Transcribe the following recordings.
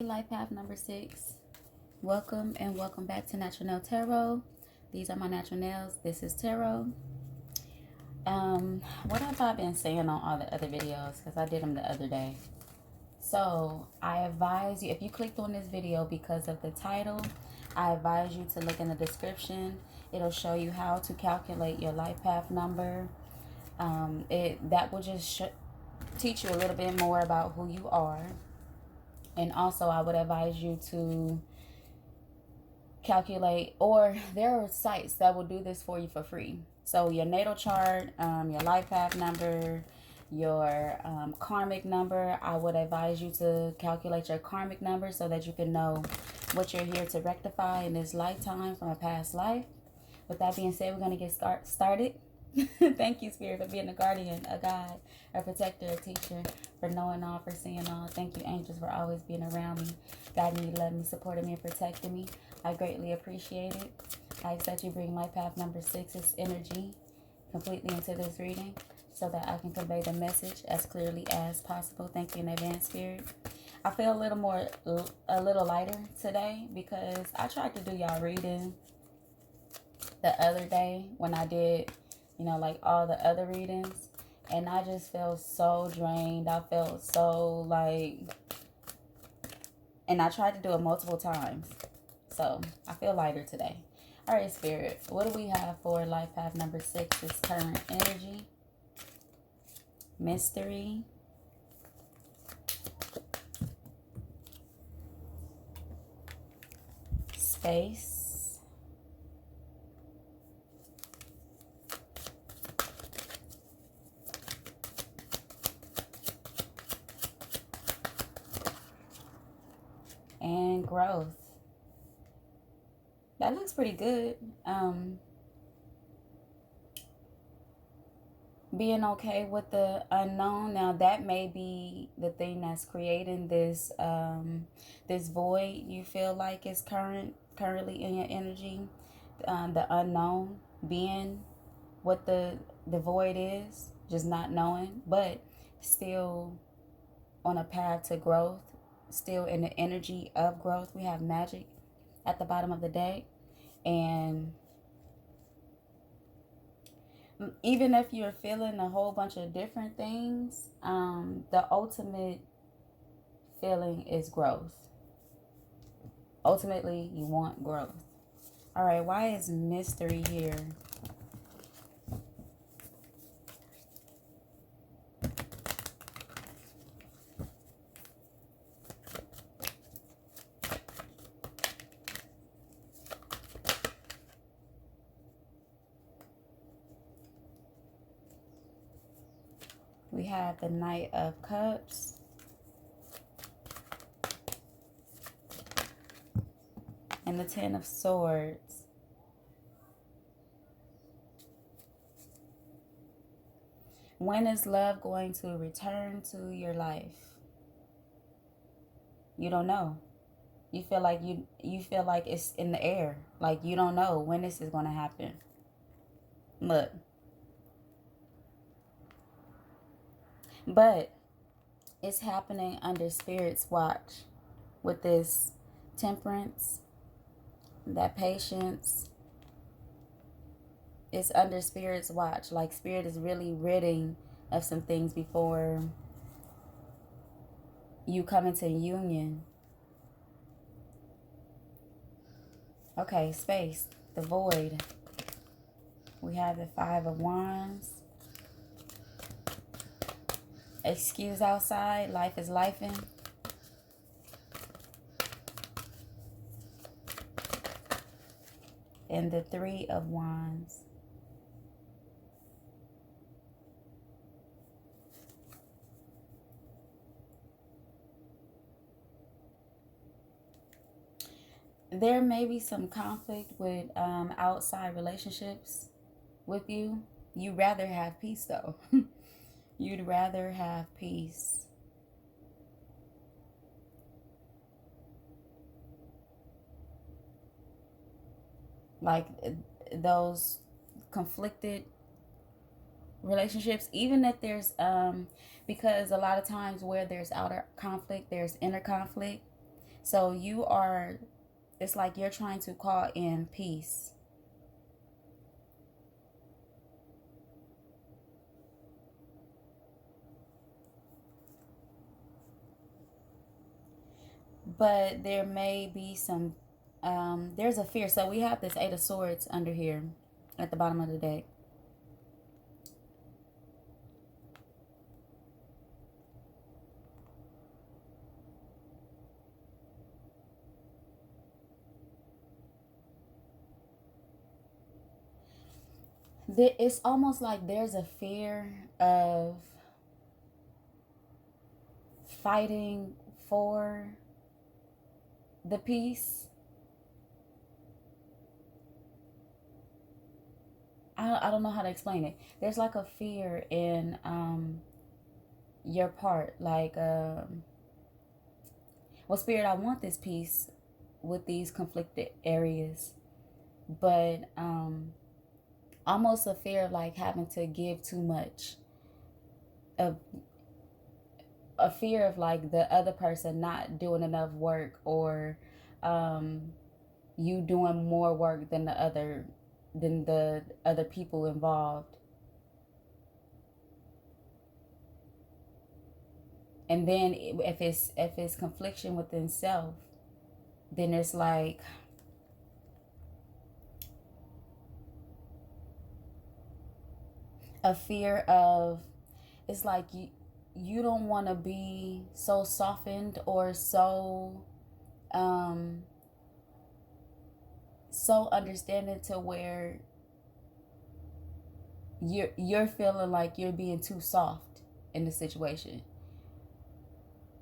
Life path number 6. Welcome and welcome back to Natural Nail Tarot. These are my natural nails. This is tarot. What have I been saying on all the other videos? Because I did them the other day. So I advise you, if you clicked on this video because of the title, I advise you to look in the description. It'll show you how to calculate your life path number. That will just teach you a little bit more about who you are. And also, I would advise you to calculate, or there are sites that will do this for you for free. So your natal chart, your life path number, your karmic number. I would advise you to calculate your karmic number so that you can know what you're here to rectify in this lifetime from a past life. With that being said, we're going to get started. Thank you, Spirit, for being a guardian, a guide, a protector, a teacher, for knowing all, for seeing all. Thank you, angels, for always being around me, guiding me, loving me, supporting me, and protecting me. I greatly appreciate it. I ask that you bring life path number 6's energy completely into this reading so that I can convey the message as clearly as possible. Thank you in advance, Spirit. I feel a little lighter today because I tried to do y'all reading the other day when I did, like all the other readings, and I just felt so drained. I felt so and I tried to do it multiple times, so I feel lighter today. All right, Spirit, what do we have for life path number 6's current energy? Mystery, space, and growth. That looks pretty good. Being okay with the unknown. Now that may be the thing that's creating this this void you feel like is currently in your energy. The unknown being what the void is, just not knowing, but still on a path to growth, still in the energy of growth. We have magic at the bottom of the deck, and even if you're feeling a whole bunch of different things, the ultimate feeling is growth. Ultimately, you want growth. All right, why is mystery here? We have the Knight of Cups. And the Ten of Swords. When is love going to return to your life? You don't know. You feel like you feel like it's in the air. Like you don't know when this is going to happen. Look. But it's happening under Spirit's watch with this temperance, that patience. It's under Spirit's watch. Like Spirit is really ridding of some things before you come into union. Okay, space, the void. We have the Five of Wands. Excuse outside, life is lifing. And the Three of Wands. There may be some conflict with outside relationships with you. You'd rather have peace though. You'd rather have peace. Like those conflicted relationships, even if there's because a lot of times where there's outer conflict, there's inner conflict. So you are, it's like you're trying to call in peace. But there may be some, there's a fear. So we have this Eight of Swords under here at the bottom of the deck. It's almost like there's a fear of fighting for the peace. I don't know how to explain it. There's like a fear in your part. Like, well, Spirit, I want this peace with these conflicted areas. But almost a fear of like having to give too much. Of a fear of like the other person not doing enough work, or you doing more work than the other people involved. And then if it's confliction within self, then it's like a fear of, it's like you don't want to be so softened or so understanding to where you're feeling like you're being too soft in the situation.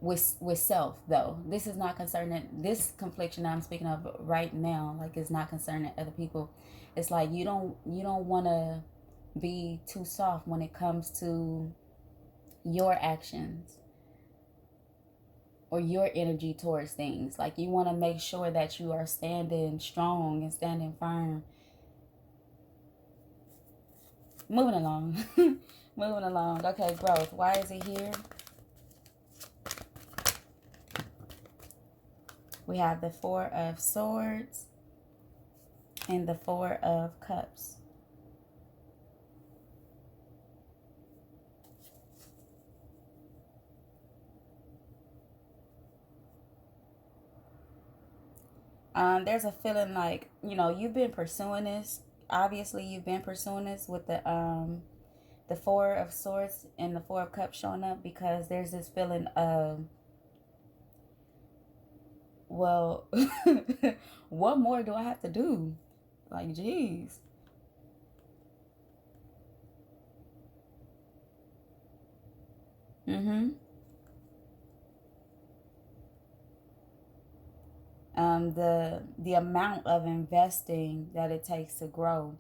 With self, though, this is not concerning this confliction I'm speaking of right now. Like, it's not concerning other people. It's like you don't want to be too soft when it comes to your actions or your energy towards things. Like, you want to make sure that you are standing strong and standing firm. Moving along. Moving along. Okay, growth. Why is it here? We have the Four of Swords and the Four of Cups. There's a feeling like, you've been pursuing this. Obviously, you've been pursuing this with the Four of Swords and the Four of Cups showing up, because there's this feeling of, well, what more do I have to do? Like, geez. Mm-hmm. The amount of investing that it takes to grow,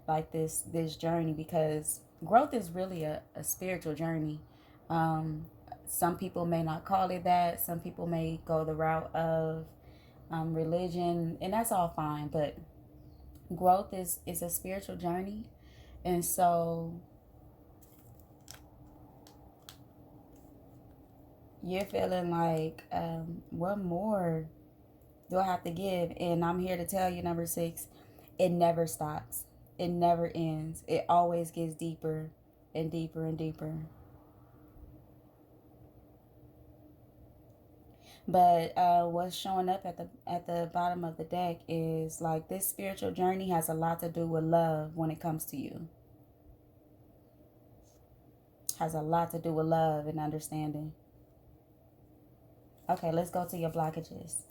like this journey, because growth is really a spiritual journey. Some people may not call it that. Some people may go the route of religion, and that's all fine. But growth is a spiritual journey, and so you're feeling like, what more do I have to give? And I'm here to tell you, number 6, it never stops. It never ends. It always gets deeper and deeper and deeper. But what's showing up at the bottom of the deck is like this spiritual journey has a lot to do with love when it comes to you. Has a lot to do with love and understanding. Okay, let's go to your blockages.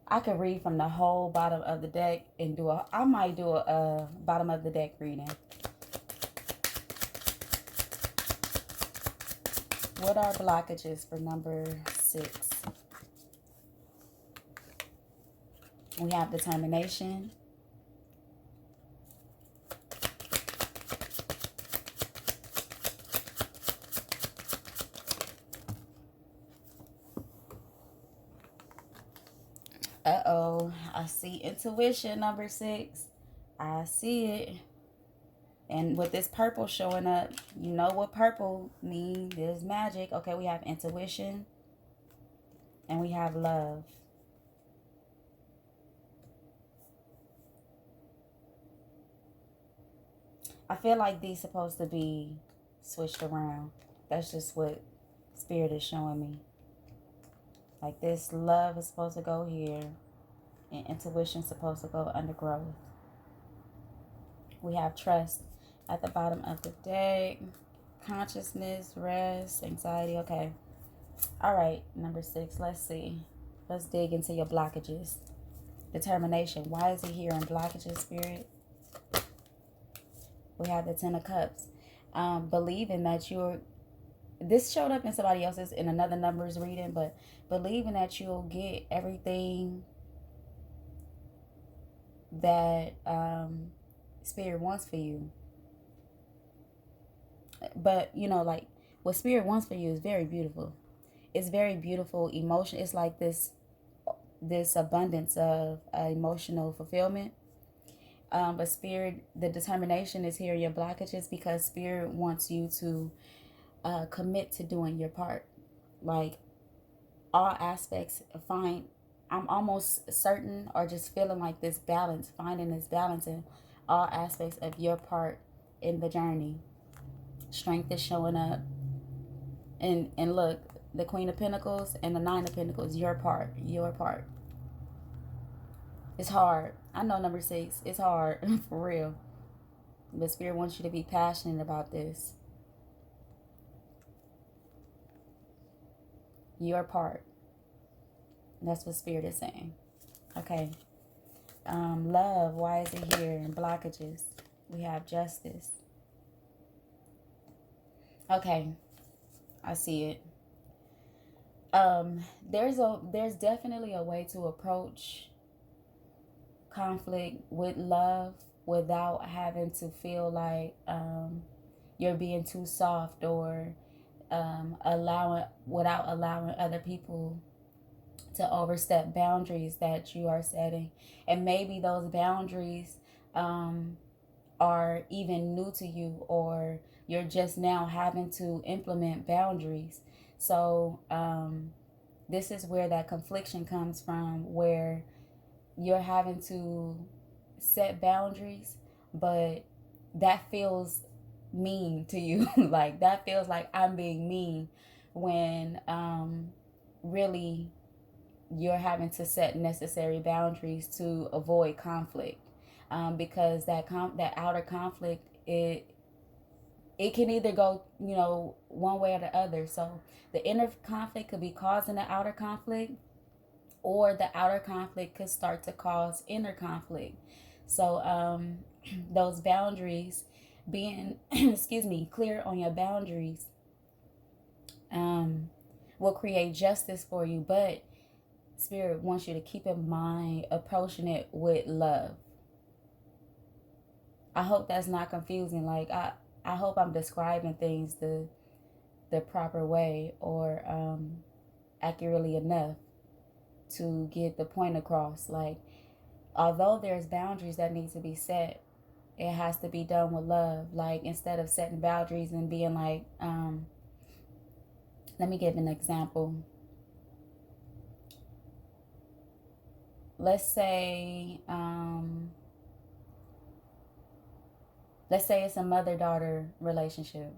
I could read from the whole bottom of the deck and I might do a bottom of the deck reading. What are blockages for number 6? We have determination. Uh-oh, I see intuition, number 6. I see it. And with this purple showing up, you know what purple means. There's magic. Okay, we have intuition. And we have love. I feel like these supposed to be switched around. That's just what Spirit is showing me. Like this love is supposed to go here and intuition is supposed to go under growth. We have trust at the bottom of the deck. Consciousness, rest, anxiety. Okay. All right. Number 6. Let's see. Let's dig into your blockages. Determination. Why is it here in blockages, Spirit? We have the 10 of Cups. Believing that you're... This showed up in somebody else's, in another numbers reading, but believing that you'll get everything that Spirit wants for you. But, you know, like, what Spirit wants for you is very beautiful. It's very beautiful emotion. It's like this abundance of emotional fulfillment. But Spirit, the determination is here, your blockages, because Spirit wants you to commit to doing your part. Like, all aspects, I'm almost certain, or just feeling like this balance, finding this balance in all aspects of your part in the journey. Strength is showing up. And look, the Queen of Pentacles and the Nine of Pentacles, your part. It's hard. I know number 6, it's hard, for real. But Spirit wants you to be passionate about this. Your part. That's what Spirit is saying. Okay. Love, why is it here in blockages? We have justice. Okay. I see it. There's definitely a way to approach conflict with love without having to feel like you're being too soft, or without allowing other people to overstep boundaries that you are setting. And maybe those boundaries are even new to you, or you're just now having to implement boundaries. So this is where that confliction comes from, where you're having to set boundaries, but that feels mean to you. Like, that feels like I'm being mean, when really you're having to set necessary boundaries to avoid conflict. Because that outer conflict, it can either go, you know, one way or the other. So the inner conflict could be causing the outer conflict, or the outer conflict could start to cause inner conflict. So those boundaries, being excuse me, clear on your boundaries, will create justice for you. But Spirit wants you to keep in mind approaching it with love. I hope that's not confusing. Like, I hope I'm describing things the proper way, or accurately enough to get the point across. Like, although there's boundaries that need to be set, it has to be done with love. Like, instead of setting boundaries and being like, let me give an example. Let's say it's a mother-daughter relationship,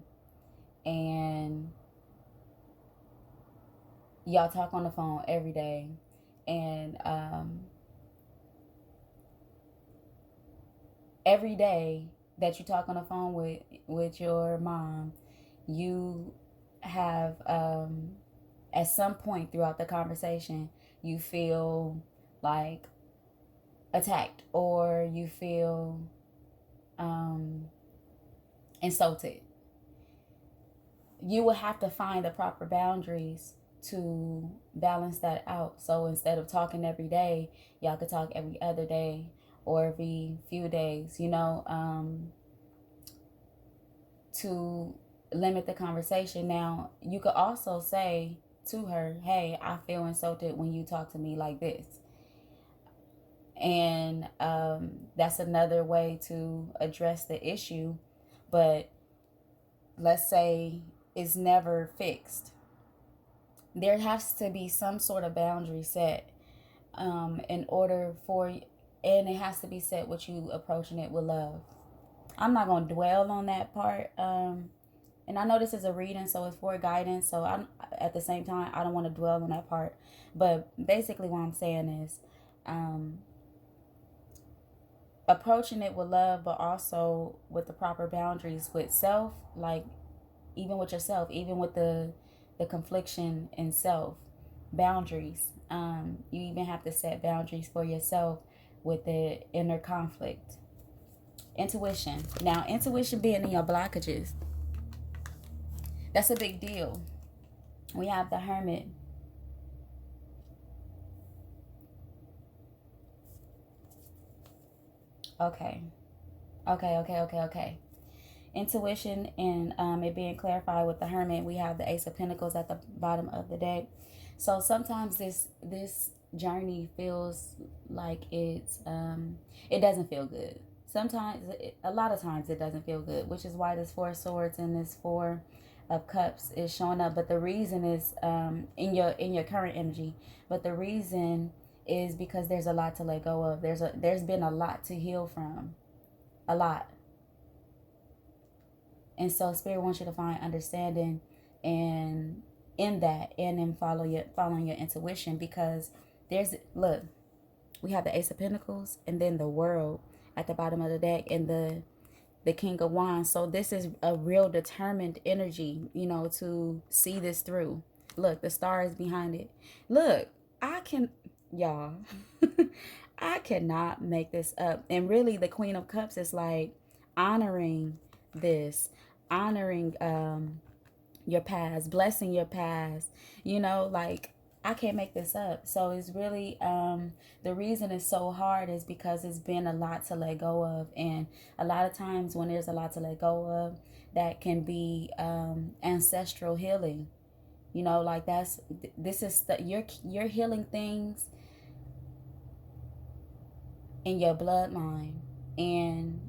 and y'all talk on the phone every day, and every day that you talk on the phone with your mom, you have at some point throughout the conversation, you feel like attacked, or you feel insulted. You will have to find the proper boundaries to balance that out. So instead of talking every day, y'all could talk every other day, or every few days, you know, to limit the conversation. Now, you could also say to her, hey, I feel insulted when you talk to me like this. And that's another way to address the issue. But let's say it's never fixed. There has to be some sort of boundary set in order for, and it has to be set with you approaching it with love. I'm not going to dwell on that part. And I know this is a reading, so it's for guidance. So I'm at the same time, I don't want to dwell on that part. But basically, what I'm saying is, um, approaching it with love, but also with the proper boundaries with self, like even with yourself, even with the confliction in self, boundaries. You even have to set boundaries for yourself with the inner conflict. Intuition. Now, intuition being in your blockages, that's a big deal. We have the Hermit. Okay. Okay. Intuition and it being clarified with the Hermit. We have the Ace of Pentacles at the bottom of the deck. So sometimes this journey feels like it doesn't feel good. Sometimes, a lot of times it doesn't feel good, which is why this Four of Swords and this Four of Cups is showing up. But the reason is in your current energy. But the reason is because there's a lot to let go of. There's been a lot to heal from, a lot. And so Spirit wants you to find understanding and in that, and then following your intuition, because look, we have the Ace of Pentacles and then the World at the bottom of the deck, and the King of Wands. So this is a real determined energy, to see this through. Look, the star is behind it. Look, y'all, I cannot make this up. And really, the Queen of Cups is like honoring this, honoring your past, blessing your past, like I can't make this up. So it's really the reason it's so hard is because it's been a lot to let go of. And a lot of times when there's a lot to let go of, that can be ancestral healing. Like this is you're healing things in your bloodline. And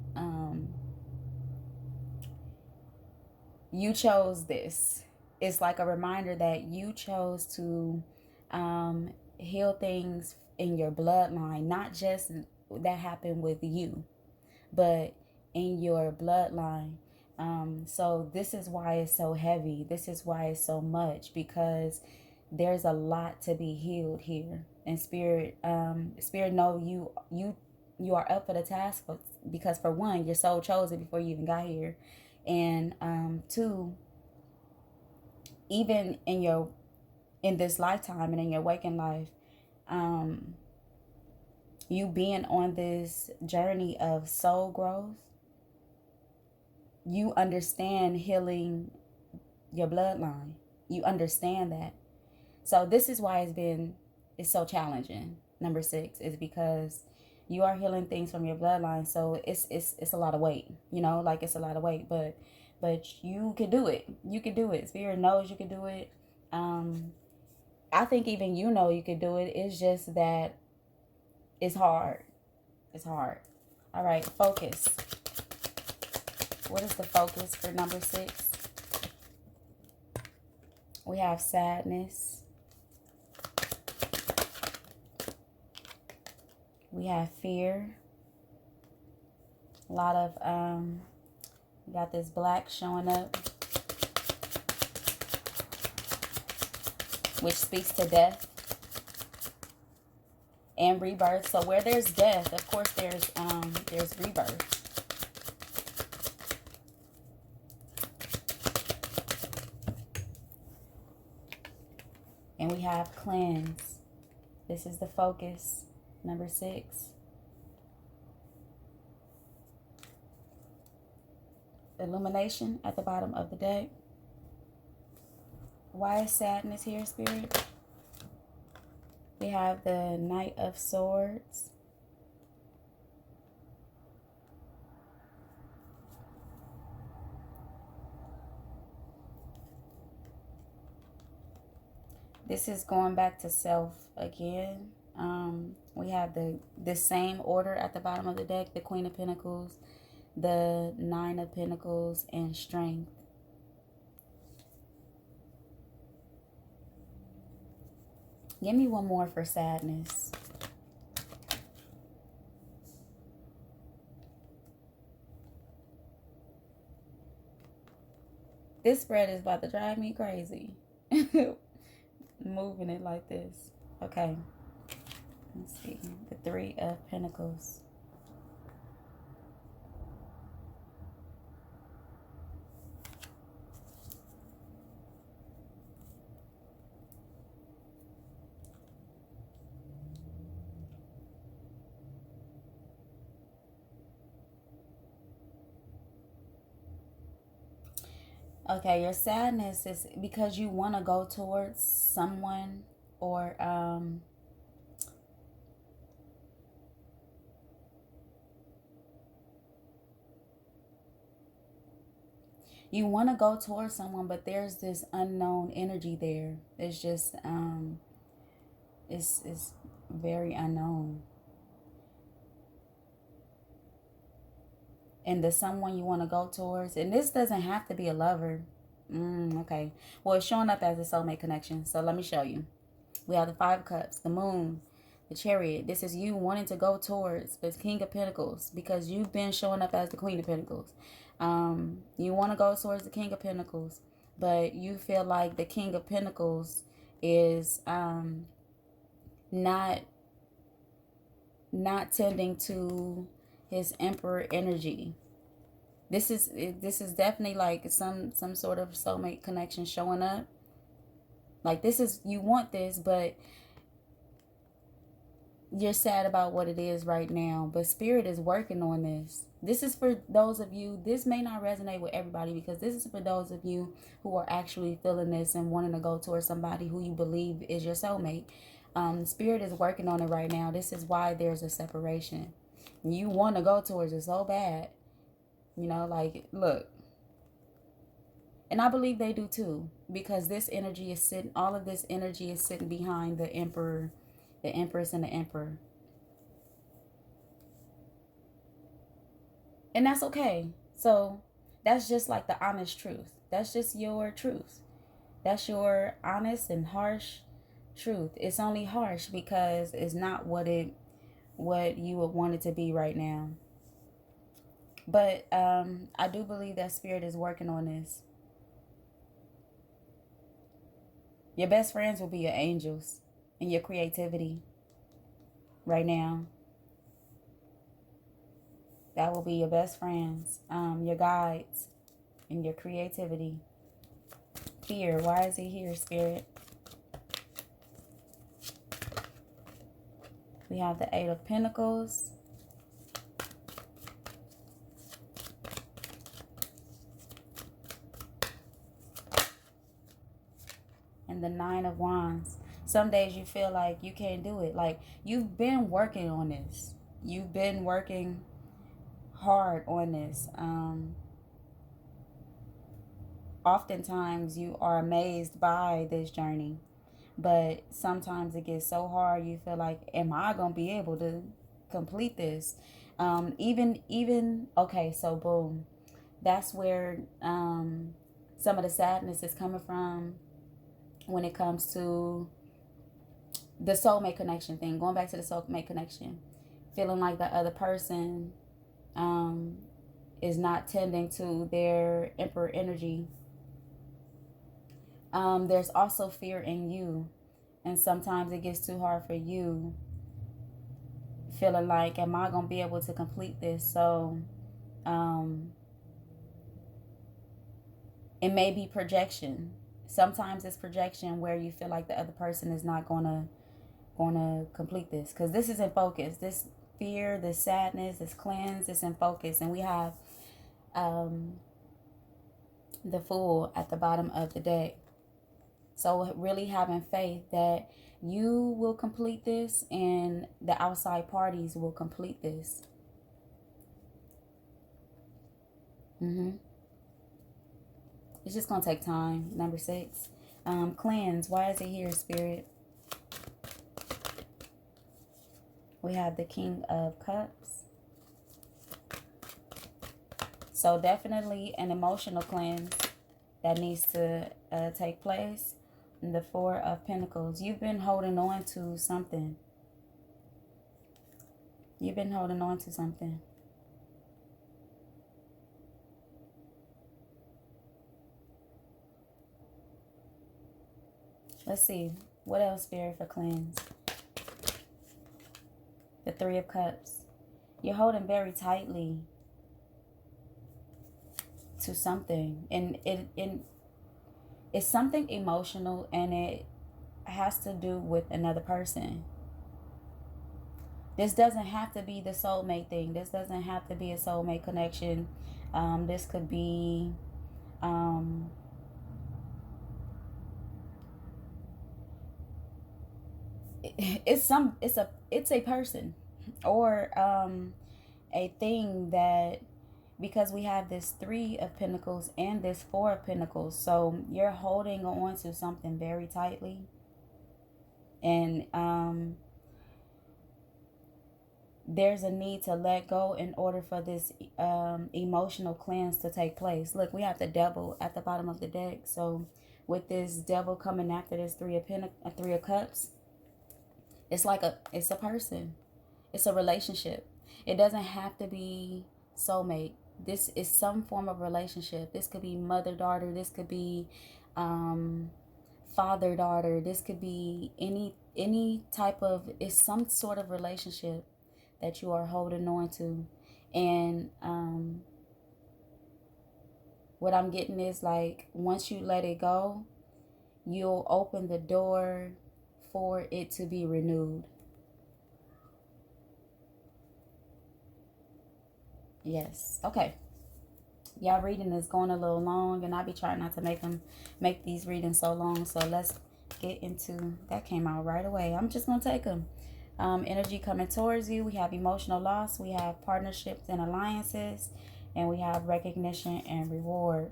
you chose this. It's like a reminder that you chose to heal things in your bloodline, not just that happened with you, but in your bloodline. So this is why it's so heavy. This is why it's so much, because there's a lot to be healed here. And spirit know you are up for the task, because for one, your soul chose it before you even got here. And two, even in this lifetime and in your waking life, you being on this journey of soul growth, you understand healing your bloodline. You understand that. So this is why it's so challenging. Number 6 is because you are healing things from your bloodline. So it's a lot of weight, like it's a lot of weight, but you can do it. You can do it. Spirit knows you can do it. I think even you can do it. It's just that it's hard. It's hard. All right, focus. What is the focus for number 6? We have sadness. We have fear. A lot of we got this black showing up, which speaks to death and rebirth. So where there's death, of course there's rebirth. And we have cleanse. This is the focus, number 6. Illumination at the bottom of the deck. Why is sadness here, Spirit? We have the Knight of Swords. This is going back to self again. We have the same order at the bottom of the deck, the Queen of Pentacles, the Nine of Pentacles, and Strength. Give me one more for sadness. This spread is about to drive me crazy. Moving it like this. Okay. Let's see. The Three of Pentacles. Okay, your sadness is because you want to go towards someone, or you want to go towards someone, but there's this unknown energy there. It's just it's very unknown. And the someone you want to go towards, and this doesn't have to be a lover. Okay. Well, it's showing up as a soulmate connection. So let me show you. We have the Five of Cups, the Moon, the Chariot. This is you wanting to go towards the King of Pentacles, because you've been showing up as the Queen of Pentacles. You want to go towards the King of Pentacles, but you feel like the King of Pentacles is not tending to his Emperor energy. This is definitely like some sort of soulmate connection showing up. Like, this is, you want this, but you're sad about what it is right now. But Spirit is working on this. This is for those of you, this may not resonate with everybody, because this is for those of you who are actually feeling this and wanting to go towards somebody who you believe is your soulmate. Spirit is working on it right now. This is why there's a separation. You want to go towards it so bad. You know, like, look. And I believe they do too, because this energy is sitting, all of this energy is sitting behind the Emperor, the Empress, and the Emperor. And that's okay. So that's just like the honest truth. That's just your truth. That's your honest and harsh truth. It's only harsh because it's not what you would want it to be right now. But I do believe that Spirit is working on this. Your best friends will be your angels and your creativity right now. That will be your best friends, your guides, and your creativity. Fear. Why is it here, Spirit? We have the Eight of Pentacles. And the Nine of Wands. Some days you feel like you can't do it. Like, you've been working on this. You've been working hard on this. Oftentimes you are amazed by this journey, but sometimes it gets so hard you feel like, am I gonna be able to complete this? Even okay, so boom, that's where some of the sadness is coming from when it comes to the soulmate connection thing. Going back to the soulmate connection, feeling like the other person is not tending to their Emperor energy. There's also fear in you, and sometimes it gets too hard for you, feeling like, am I gonna be able to complete this? So it may be projection. Sometimes it's projection where you feel like the other person is not gonna complete this, because this is in focus. This fear, this sadness, this cleanse is in focus. And we have the Fool at the bottom of the deck. So really having faith that you will complete this and the outside parties will complete this. It's just going to take time. Number 6. Cleanse. Why is it here, Spirit? We have the King of Cups. So definitely an emotional cleanse that needs to take place. And the Four of Pentacles. You've been holding on to something. You've been holding on to something. Let's see. What else, Spirit, for cleanse? The Three of Cups. You're holding very tightly to something. And it's something emotional, and it has to do with another person. This doesn't have to be the soulmate thing. This doesn't have to be a soulmate connection. This could be it's a person, or a thing, that because we have this Three of Pentacles and this Four of Pentacles, so you're holding on to something very tightly, and there's a need to let go in order for this emotional cleanse to take place. Look, we have the Devil at the bottom of the deck. So with this Devil coming after this Three of Cups, it's a person. It's a relationship. It doesn't have to be soulmate. This is some form of relationship. This could be mother-daughter. This could be father-daughter. This could be any type of, it's some sort of relationship that you are holding on to. And what I'm getting is, like, once you let it go, you'll open the door for it to be renewed. Yes. Okay. Y'all, reading is going a little long, and I be trying not to make these readings so long. So let's get into, that came out right away. I'm just going to take them. Energy coming towards you. We have emotional loss. We have partnerships and alliances. And we have recognition and reward.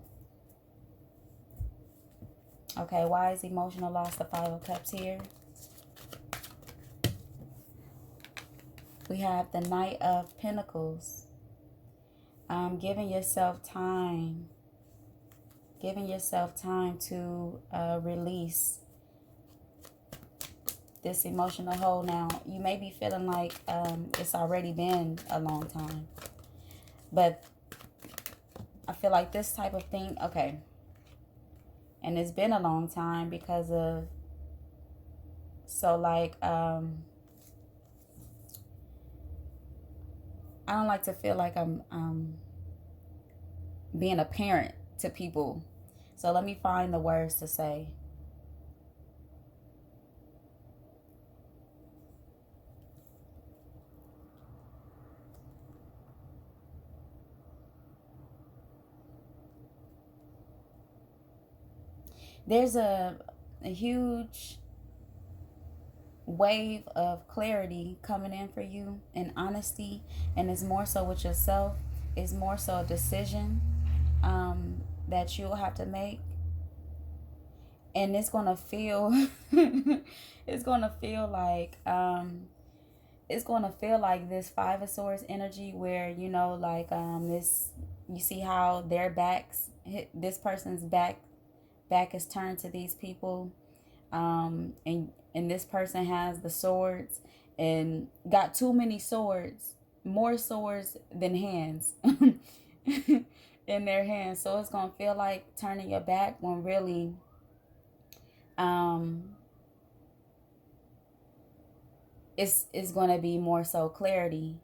Okay, why is emotional loss the Five of Cups here? We have the Knight of Pentacles. Giving yourself time. Giving yourself time to release this emotional hold. Now, you may be feeling like it's already been a long time. But I feel like this type of thing, okay. And it's been a long time because of, so like, I don't like to feel like I'm being a parent to people. So let me find the words to say. There's a huge wave of clarity coming in for you, and honesty, and it's more so with yourself. It's more so a decision that you'll have to make, and it's gonna feel it's gonna feel like this Five of Swords energy, where, you know, like this, you see how their backs, this person's back is turned to these people, and this person has the swords and got too many swords, more swords than hands in their hands. So it's gonna feel like turning your back, when really it's gonna be more so clarity.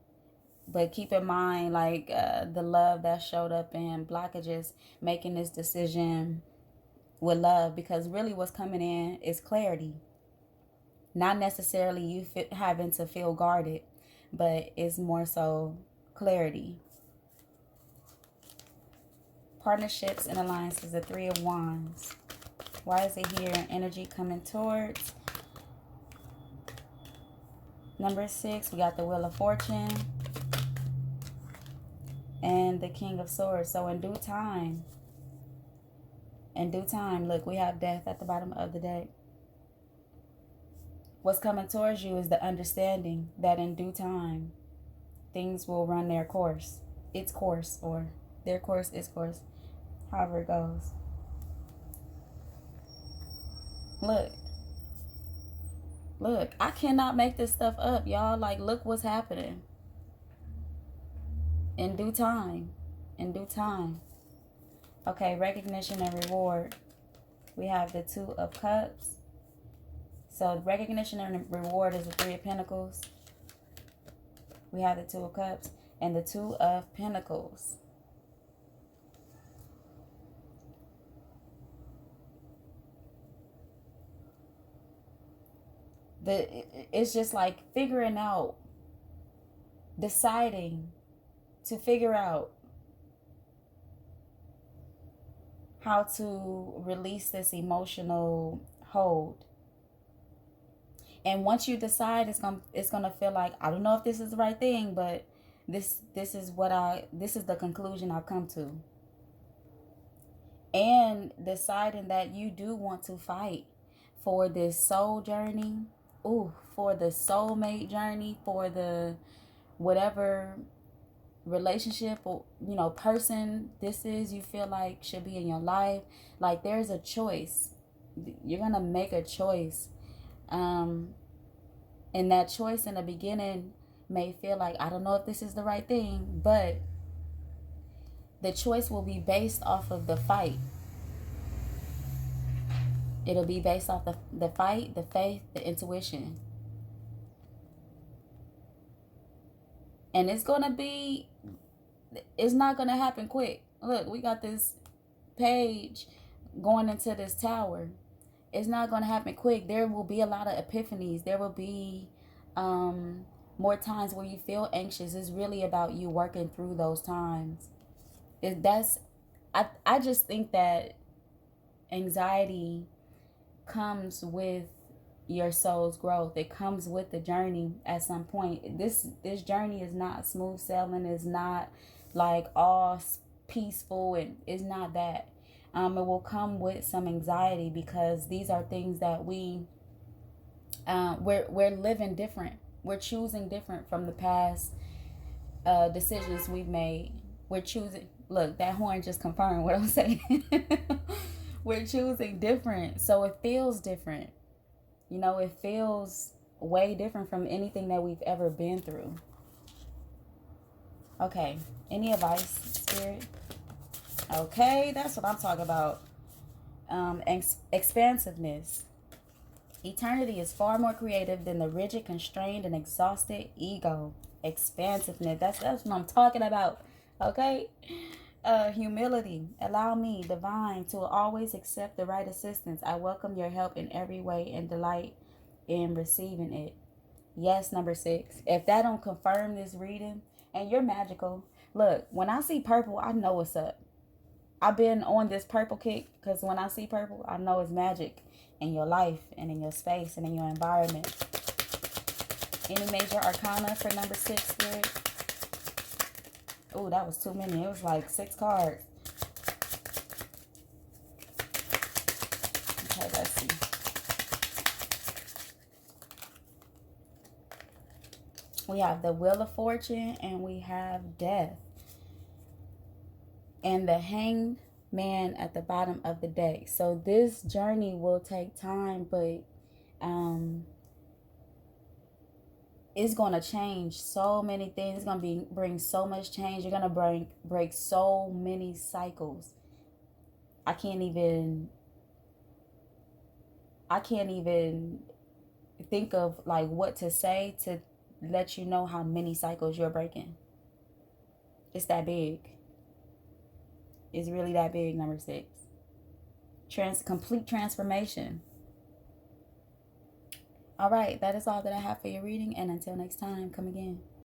But keep in mind, like, the love that showed up in blockages, making this decision with love, because really what's coming in is clarity. Not necessarily you having to feel guarded, but it's more so clarity. Partnerships and alliances, the Three of Wands. Why is it here? Energy coming towards. Number 6, we got the Wheel of Fortune and the King of Swords. So in due time, look, we have Death at the bottom of the deck. What's coming towards you is the understanding that in due time, things will run their course. Its course, or their course, its course, however it goes. Look, I cannot make this stuff up, y'all. Like, look what's happening. In due time. Okay, recognition and reward. We have the Two of Cups So recognition and reward is the Three of Pentacles. We have the Two of Cups and the Two of Pentacles. It's just like figuring out, deciding to figure out how to release this emotional hold. And once you decide, it's gonna feel like, I don't know if this is the right thing, but this is the conclusion I've come to. And deciding that you do want to fight for this soul journey, for the soulmate journey, for the whatever relationship or person this is, you feel like should be in your life. Like, there's a choice. You're gonna make a choice, and that choice in the beginning may feel like, I don't know if this is the right thing, but the choice will be based off of the fight. It'll be based off the fight, the faith, the intuition. And it's not going to happen quick. Look, we got this page going into this tower. It's not going to happen quick. There will be a lot of epiphanies. There will be more times where you feel anxious. It's really about you working through those times. I just think that anxiety comes with your soul's growth. It comes with the journey at some point. This journey is not smooth sailing. It's not like all peaceful, and it's not that. It will come with some anxiety, because these are things that we're living different. We're choosing different from the past decisions we've made. We're choosing. Look, that horn just confirmed what I'm saying. We're choosing different, so it feels different. It feels way different from anything that we've ever been through. Okay, any advice, Spirit? Okay, that's what I'm talking about. Expansiveness. Eternity is far more creative than the rigid, constrained, and exhausted ego. Expansiveness. That's what I'm talking about. Okay? Humility. Allow me, divine, to always accept the right assistance. I welcome your help in every way and delight in receiving it. Yes, number 6. If that don't confirm this reading, and you're magical. Look, when I see purple, I know what's up. I've been on this purple kick, because when I see purple, I know it's magic in your life and in your space and in your environment. Any major arcana for number 6, Spirit? Oh, that was too many. It was like 6 cards. Okay, let's see. We have the Wheel of Fortune, and we have Death. And the Hanged Man at the bottom of the deck. So this journey will take time, but it's going to change so many things. It's going to bring so much change. You're going to break so many cycles. I can't even think of like what to say to let you know how many cycles you're breaking. It's that big. It's really that big, number 6. Complete transformation. All right, that is all that I have for your reading. And until next time, come again.